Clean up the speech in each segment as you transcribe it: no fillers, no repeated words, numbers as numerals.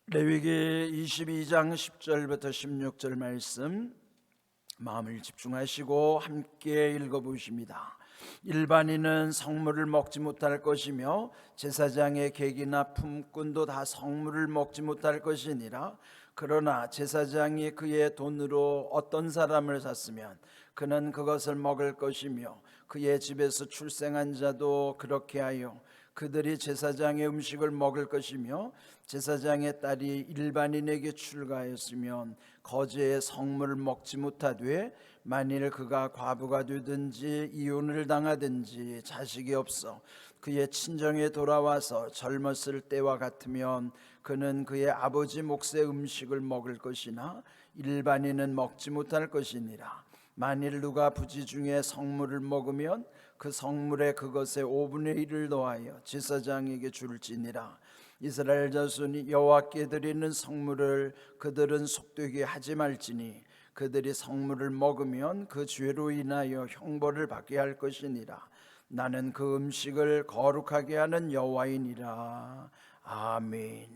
레위기 22장 10절부터 16절 말씀 마음을 집중하시고 함께 읽어보십니다. 일반인은 성물을 먹지 못할 것이며 제사장의 객이나 품꾼도 다 성물을 먹지 못할 것이니라. 그러나 제사장이 그의 돈으로 어떤 사람을 샀으면 그는 그것을 먹을 것이며 그의 집에서 출생한 자도 그렇게 하여 그들이 제사장의 음식을 먹을 것이며 제사장의 딸이 일반인에게 출가하였으면 거제의 성물을 먹지 못하되 만일 그가 과부가 되든지 이혼을 당하든지 자식이 없어 그의 친정에 돌아와서 젊었을 때와 같으면 그는 그의 아버지 몫의 음식을 먹을 것이나 일반인은 먹지 못할 것이니라. 만일 누가 부지 중에 성물을 먹으면 그 성물에 그것의 5분의 1을 더하여 제사장에게 줄지니라. 이스라엘 자손이 여호와께 드리는 성물을 그들은 속되게 하지 말지니 그들이 성물을 먹으면 그 죄로 인하여 형벌을 받게 할 것이니라. 나는 그 음식을 거룩하게 하는 여호와이니라. 아멘.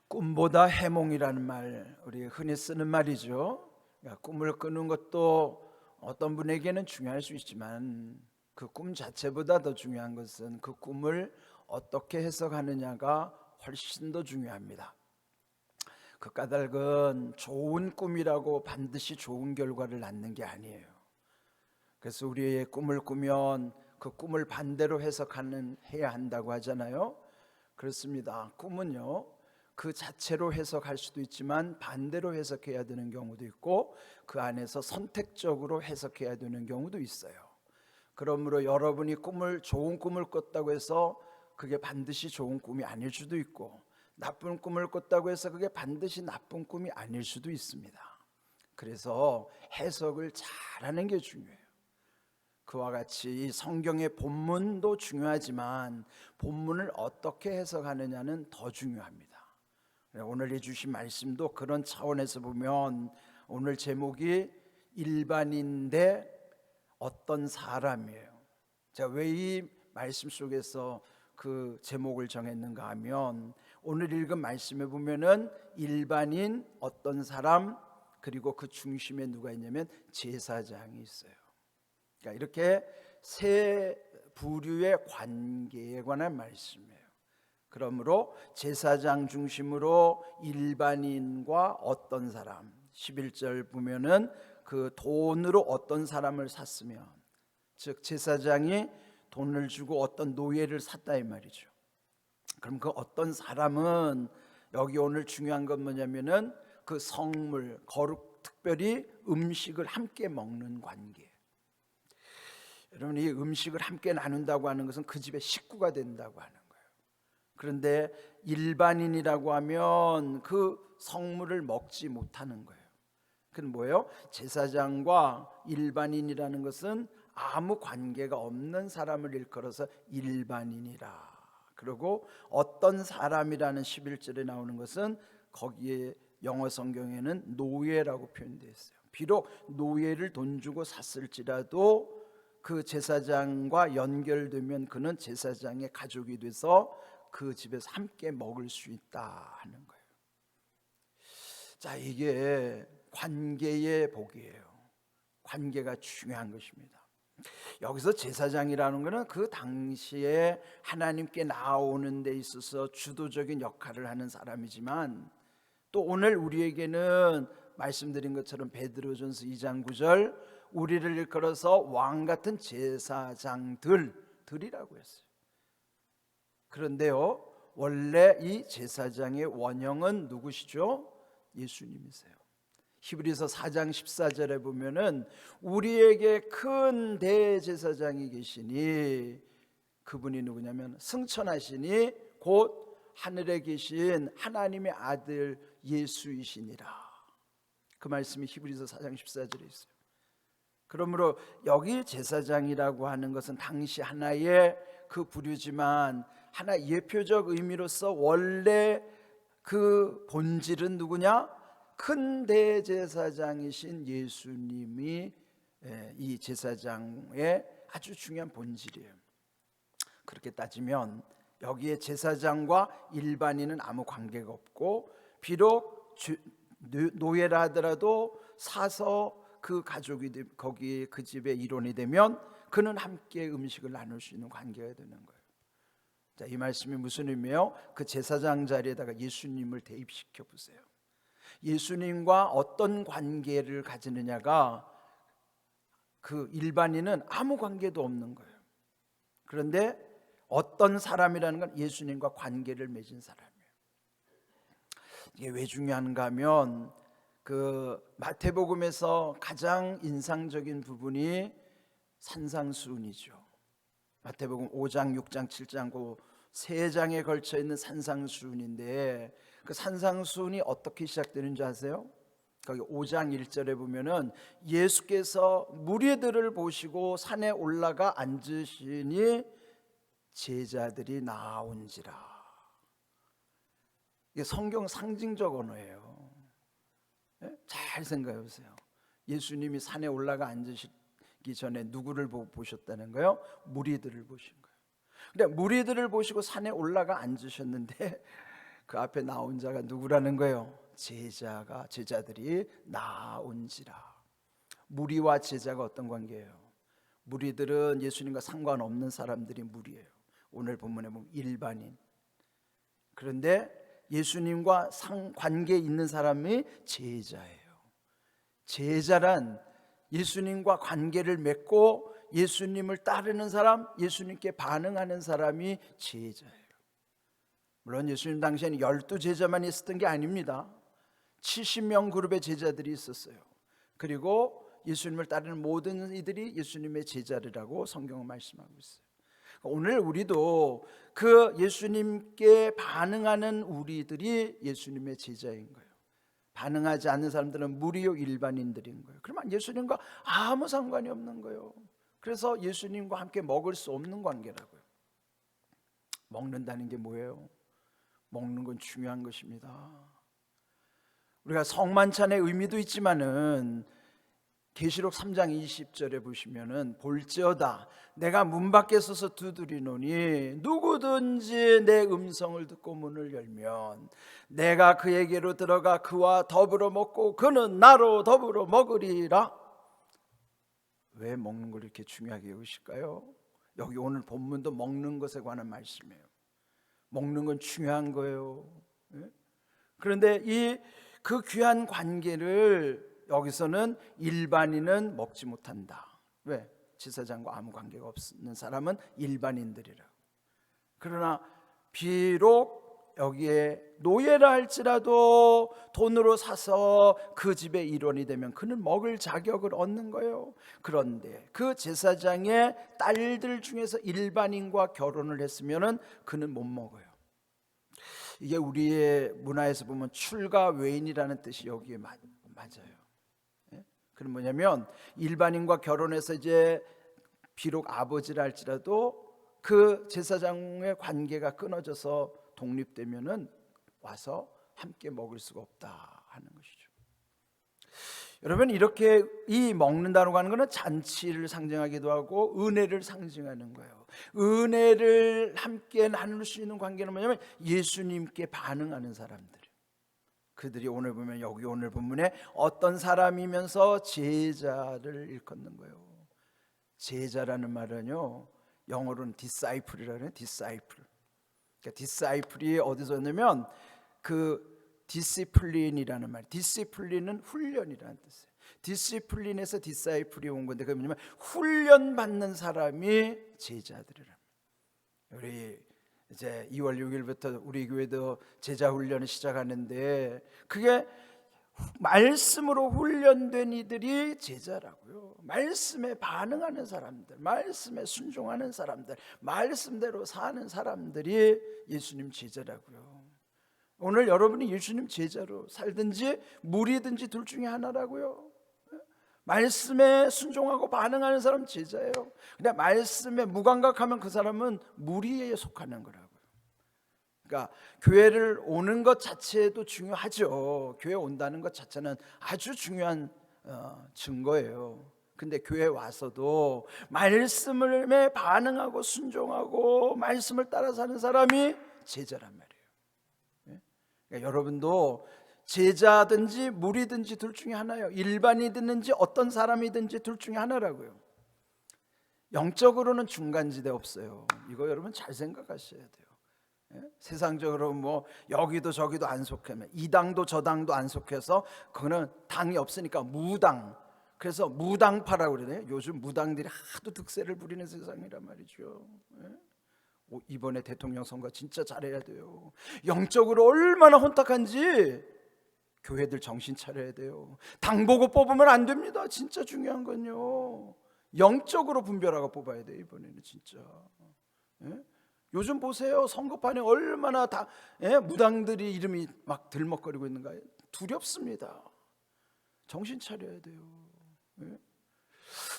꿈보다 해몽이라는 말, 우리 흔히 쓰는 말이죠. 꿈을 꾸는 것도 어떤 분에게는 중요할 수 있지만 그 꿈 자체보다 더 중요한 것은 그 꿈을 어떻게 해석하느냐가 훨씬 더 중요합니다. 그 까닭은 좋은 꿈이라고 반드시 좋은 결과를 낳는 게 아니에요. 그래서 우리의 꿈을 꾸면 그 꿈을 반대로 해야 한다고 하잖아요. 그렇습니다. 꿈은요, 그 자체로 해석할 수도 있지만 반대로 해석해야 되는 경우도 있고 그 안에서 선택적으로 해석해야 되는 경우도 있어요. 그러므로 여러분이 좋은 꿈을 꿨다고 해서 그게 반드시 좋은 꿈이 아닐 수도 있고 나쁜 꿈을 꿨다고 해서 그게 반드시 나쁜 꿈이 아닐 수도 있습니다. 그래서 해석을 잘하는 게 중요해요. 그와 같이 이 성경의 본문도 중요하지만 본문을 어떻게 해석하느냐는 더 중요합니다. 오늘 해주신 말씀도 그런 차원에서 보면 오늘 제목이 일반인 대 어떤 사람이에요. 제가 왜 이 말씀 속에서 그 제목을 정했는가 하면 오늘 읽은 말씀에 보면은 일반인 어떤 사람 그리고 그 중심에 누가 있냐면 제사장이 있어요. 그러니까 이렇게 세 부류의 관계에 관한 말씀이에요. 그러므로 제사장 중심으로 일반인과 어떤 사람 11절 보면은 그 돈으로 어떤 사람을 샀으면 즉 제사장이 돈을 주고 어떤 노예를 샀다 이 말이죠. 그럼 그 어떤 사람은 여기 오늘 중요한 건 뭐냐면은 그 성물 거룩 특별히 음식을 함께 먹는 관계. 여러분 이 음식을 함께 나눈다고 하는 것은 그 집의 식구가 된다고 하는 거예요. 그런데 일반인이라고 하면 그 성물을 먹지 못하는 거예요. 그건 뭐예요? 제사장과 일반인이라는 것은 아무 관계가 없는 사람을 일컬어서 일반인이라. 그리고 어떤 사람이라는 11절에 나오는 것은 거기에 영어 성경에는 노예라고 표현되어 있어요. 비록 노예를 돈 주고 샀을지라도 그 제사장과 연결되면 그는 제사장의 가족이 돼서 그 집에서 함께 먹을 수 있다 하는 거예요. 자, 이게 관계의 복이에요. 관계가 중요한 것입니다. 여기서 제사장이라는 것은 그 당시에 하나님께 나오는 데 있어서 주도적인 역할을 하는 사람이지만 또 오늘 우리에게는 말씀드린 것처럼 베드로전서 2장 9절 우리를 일컬어서 왕 같은 제사장들이라고 했어요. 그런데요, 원래 이 제사장의 원형은 누구시죠? 예수님이세요. 히브리서 4장 14절에 보면은 우리에게 큰 대제사장이 계시니 그분이 누구냐면 승천하시니 곧 하늘에 계신 하나님의 아들 예수이시니라. 그 말씀이 히브리서 4장 14절에 있어요. 그러므로 여기 제사장이라고 하는 것은 당시 하나의 그 부류지만 하나 예표적 의미로서 원래 그 본질은 누구냐? 큰 대제사장이신 예수님이 이 제사장의 아주 중요한 본질이에요. 그렇게 따지면 여기에 제사장과 일반인은 아무 관계가 없고, 비록 노예라 하더라도 사서 그 가족이 거기 그 집의 일원이 되면 그는 함께 음식을 나눌 수 있는 관계가 되는 거예요. 자, 이 말씀이 무슨 의미예요? 그 제사장 자리에다가 예수님을 대입시켜 보세요. 예수님과 어떤 관계를 가지느냐가, 그 일반인은 아무 관계도 없는 거예요. 그런데 어떤 사람이라는 건 예수님과 관계를 맺은 사람이에요. 이게 왜 중요한가 하면, 그 마태복음에서 가장 인상적인 부분이 산상수훈이죠. 마태복음 5장, 6장, 7장 그 세 장에 걸쳐 있는 산상수훈인데, 그 산상수훈이 어떻게 시작되는지 아세요? 거기 5장 1절에 보면은 예수께서 무리들을 보시고 산에 올라가 앉으시니 제자들이 나온지라. 이게 성경 상징적 언어예요. 잘 생각해 보세요. 예수님이 산에 올라가 앉으시기 전에 누구를 보셨다는 거예요? 무리들을 보신 거예요. 근데 무리들을 보시고 산에 올라가 앉으셨는데 그 앞에 나온 자가 누구라는 거예요? 제자들이 나온지라. 무리와 제자가 어떤 관계예요? 무리들은 예수님과 상관없는 사람들이 무리예요. 오늘 본문에 보면 일반인. 그런데 예수님과 관계 있는 사람이 제자예요. 제자란 예수님과 관계를 맺고 예수님을 따르는 사람, 예수님께 반응하는 사람이 제자예요. 물론 예수님 당시에는 12제자만 있었던 게 아닙니다. 70명 그룹의 제자들이 있었어요. 그리고 예수님을 따르는 모든 이들이 예수님의 제자리라고 성경은 말씀하고 있어요. 오늘 우리도 그 예수님께 반응하는 우리들이 예수님의 제자인 거예요. 반응하지 않는 사람들은 무리요 일반인들인 거예요. 그러면 예수님과 아무 상관이 없는 거예요. 그래서 예수님과 함께 먹을 수 없는 관계라고요. 먹는다는 게 뭐예요? 먹는 건 중요한 것입니다. 우리가 성만찬의 의미도 있지만은 계시록 3장 20절에 보시면은 볼지어다 내가 문 밖에 서서 두드리노니 누구든지 내 음성을 듣고 문을 열면 내가 그에게로 들어가 그와 더불어 먹고 그는 나로 더불어 먹으리라. 왜 먹는 걸 이렇게 중요하게 여기실까요? 여기 오늘 본문도 먹는 것에 관한 말씀이에요. 먹는 건 중요한 거예요. 그런데 그 귀한 관계를 여기서는 일반인은 먹지 못한다. 왜? 제사장과 아무 관계가 없는 사람은 일반인들이라. 그러나 비록 여기에 노예라 할지라도 돈으로 사서 그 집의 일원이 되면 그는 먹을 자격을 얻는 거예요. 그런데 그 제사장의 딸들 중에서 일반인과 결혼을 했으면 그는 못 먹어요. 이게 우리의 문화에서 보면 출가 외인이라는 뜻이 여기에 맞아요. 그건 뭐냐면 일반인과 결혼해서 이제 비록 아버지라 할지라도 그 제사장의 관계가 끊어져서 독립되면은 와서 함께 먹을 수가 없다 하는 것이죠. 여러분, 이렇게 이 먹는다고 하는 것은 잔치를 상징하기도 하고 은혜를 상징하는 거예요. 은혜를 함께 나눌 수 있는 관계는 뭐냐면 예수님께 반응하는 사람들. 그들이 오늘 보면 여기 오늘 본문에 어떤 사람이면서 제자를 일컫는 거예요. 제자라는 말은요 영어로는 disciple이라고 해요. disciple. 그러니까 disciple이 어디서 왔냐면 그 디시플린이라는 말. 디시플린은 훈련이라는 뜻이에요. 디시플린에서 disciple이 온 건데 그게 뭐냐면 훈련 받는 사람이 제자들이라. 우리 이제 2월 6일부터 우리 교회도 제자 훈련을 시작하는데 그게 말씀으로 훈련된 이들이 제자라고요. 말씀에 반응하는 사람들, 말씀에 순종하는 사람들, 말씀대로 사는 사람들이 예수님 제자라고요. 오늘 여러분이 예수님 제자로 살든지 무리든지 둘 중에 하나라고요. 말씀에 순종하고 반응하는 사람 제자예요. 근데 말씀에 무감각하면 그 사람은 무리에 속하는 거라고요. 그러니까 교회를 오는 것 자체도 중요하죠. 교회 온다는 것 자체는 아주 중요한 증거예요. 근데 교회 와서도 말씀에 반응하고 순종하고 말씀을 따라 사는 사람이 제자란 말이에요. 그러니까 여러분도 제자든지 무리든지 둘 중에 하나예요. 일반이든지 어떤 사람이든지 둘 중에 하나라고요. 영적으로는 중간지대 없어요. 이거 여러분 잘 생각하셔야 돼요. 세상적으로 뭐 여기도 저기도 안 속하면 이 당도 저 당도 안 속해서 그거는 당이 없으니까 무당, 그래서 무당파라고 그러네요. 요즘 무당들이 하도 득세를 부리는 세상이란 말이죠. 이번에 대통령 선거 진짜 잘해야 돼요. 영적으로 얼마나 혼탁한지 교회들 정신 차려야 돼요. 당 보고 뽑으면 안 됩니다. 진짜 중요한 건요, 영적으로 분별하고 뽑아야 돼요. 이번에는 진짜. 요즘 보세요. 선거판에 얼마나 다 무당들이 이름이 막 들먹거리고 있는가요? 두렵습니다. 정신 차려야 돼요.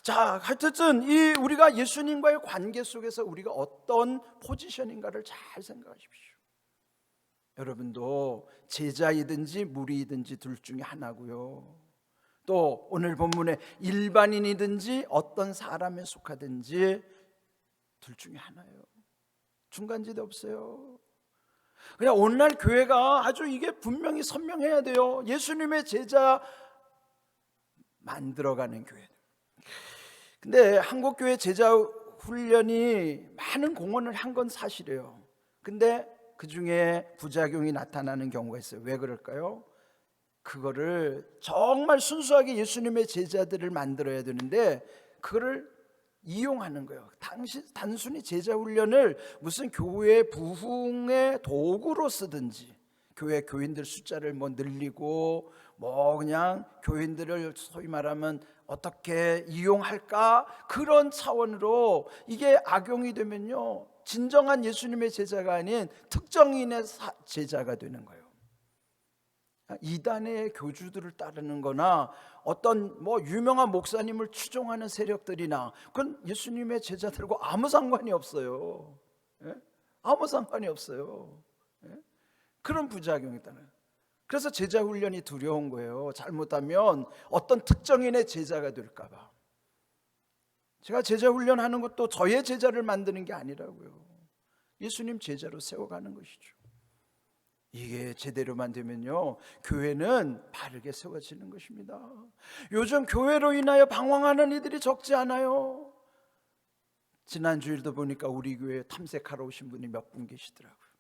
자, 하여튼 이 우리가 예수님과의 관계 속에서 우리가 어떤 포지션인가를 잘 생각하십시오. 여러분도 제자이든지 무리이든지 둘 중에 하나고요. 또 오늘 본문에 일반인이든지 어떤 사람에 속하든지 둘 중에 하나예요. 중간지대 없어요. 그냥 오늘날 교회가 아주 이게 분명히 선명해야 돼요. 예수님의 제자 만들어가는 교회. 근데 한국교회 제자 훈련이 많은 공헌을 한 건 사실이에요. 근데 그 중에 부작용이 나타나는 경우가 있어요. 왜 그럴까요? 그거를 정말 순수하게 예수님의 제자들을 만들어야 되는데 그거를 이용하는 거예요. 단순히 제자 훈련을 무슨 교회 부흥의 도구로 쓰든지, 교회 교인들 숫자를 뭐 늘리고 뭐 그냥 교인들을 소위 말하면 어떻게 이용할까, 그런 차원으로 이게 악용이 되면요, 진정한 예수님의 제자가 아닌 특정인의 제자가 되는 거예요. 이단의 교주들을 따르는 거나 어떤 뭐 유명한 목사님을 추종하는 세력들이나 그건 예수님의 제자들과 아무 상관이 없어요. 아무 상관이 없어요. 그런 부작용이 있다는. 그래서 제자 훈련이 두려운 거예요. 잘못하면 어떤 특정인의 제자가 될까 봐. 제가 제자 훈련하는 것도 저의 제자를 만드는 게 아니라고요. 예수님 제자로 세워가는 것이죠. 이게 제대로만 되면요, 교회는 바르게 세워지는 것입니다. 요즘 교회로 인하여 방황하는 이들이 적지 않아요. 지난주일도 보니까 우리 교회에 탐색하러 오신 분이 몇 분 계시더라고요.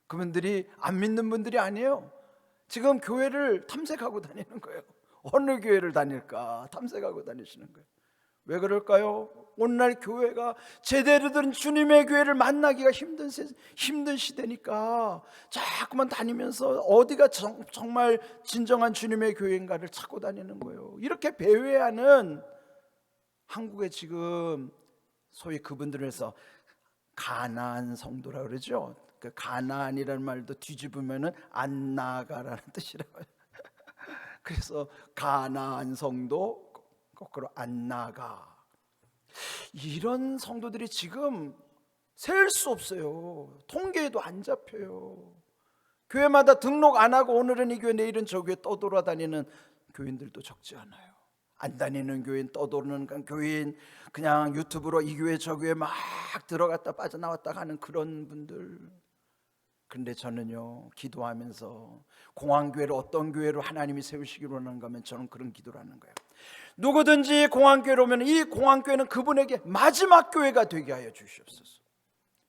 그분들이 안 믿는 분들이 아니에요. 지금 교회를 탐색하고 다니는 거예요. 어느 교회를 다닐까 탐색하고 다니시는 거예요. 왜 그럴까요? 오늘날 교회가 제대로 된 주님의 교회를 만나기가 힘든 시대니까 자꾸만 다니면서 어디가 정말 진정한 주님의 교회인가를 찾고 다니는 거예요. 이렇게 배회하는 한국에 지금 소위 그분들을 해서 가나안 성도라 그러죠. 그 가나안이라는 말도 뒤집으면은 안 나가라는 뜻이라고 해요. 그래서 가나안 성도, 거꾸로 안 나가, 이런 성도들이 지금 셀 수 없어요. 통계에도 안 잡혀요. 교회마다 등록 안 하고 오늘은 이 교회 내일은 저 교회 떠돌아다니는 교인들도 적지 않아요. 안 다니는 교인, 떠도는 교인, 그냥 유튜브로 이 교회 저 교회 막 들어갔다 빠져나왔다 하는 그런 분들. 그런데 저는요, 기도하면서 공항교회를 어떤 교회로 하나님이 세우시기로 하는가 하면 저는 그런 기도를 하는 거예요. 누구든지 공항교회로 오면 이 공항교회는 그분에게 마지막 교회가 되게 하여 주시옵소서.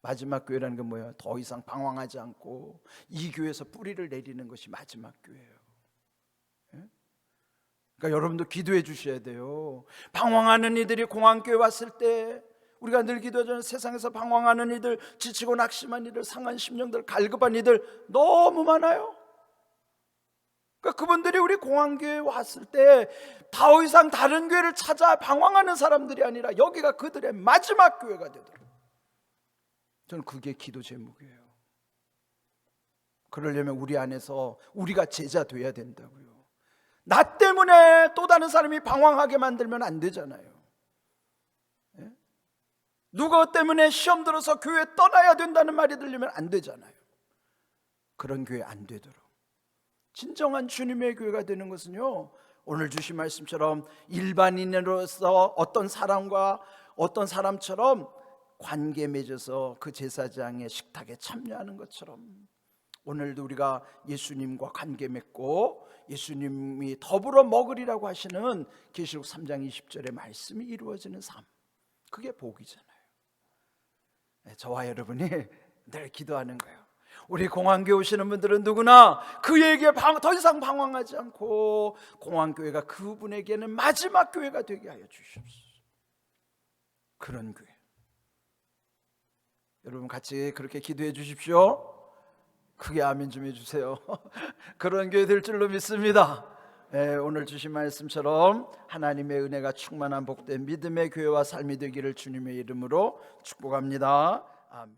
마지막 교회라는 건 뭐예요? 더 이상 방황하지 않고 이 교회에서 뿌리를 내리는 것이 마지막 교회예요. 그러니까 여러분도 기도해 주셔야 돼요. 방황하는 이들이 공항교회 왔을 때 우리가 늘 기도하잖아요. 세상에서 방황하는 이들, 지치고 낙심한 이들, 상한 심령들, 갈급한 이들 너무 많아요. 그러니까 그분들이 우리 공항교회에 왔을 때 더 이상 다른 교회를 찾아 방황하는 사람들이 아니라 여기가 그들의 마지막 교회가 되도록, 저는 그게 기도 제목이에요. 그러려면 우리 안에서 우리가 제자 돼야 된다고요. 나 때문에 또 다른 사람이 방황하게 만들면 안 되잖아요. 누구 때문에 시험 들어서 교회 떠나야 된다는 말이 들리면 안 되잖아요. 그런 교회 안 되도록 진정한 주님의 교회가 되는 것은요, 오늘 주신 말씀처럼 일반인으로서 어떤 사람처럼 관계 맺어서 그 제사장의 식탁에 참여하는 것처럼 오늘도 우리가 예수님과 관계 맺고 예수님이 더불어 먹으리라고 하시는 계시록 3장 20절의 말씀이 이루어지는 삶, 그게 복이잖아요. 저와 여러분이 늘 기도하는 거예요. 우리 공항교회 오시는 분들은 누구나 그에게 더 이상 방황하지 않고 공항교회가 그분에게는 마지막 교회가 되게 하여 주시옵소서. 그런 교회, 여러분 같이 그렇게 기도해 주십시오. 크게 아멘 좀 해주세요. 그런 교회 될 줄로 믿습니다. 오늘 주신 말씀처럼 하나님의 은혜가 충만한 복된 믿음의 교회와 삶이 되기를 주님의 이름으로 축복합니다. 아멘.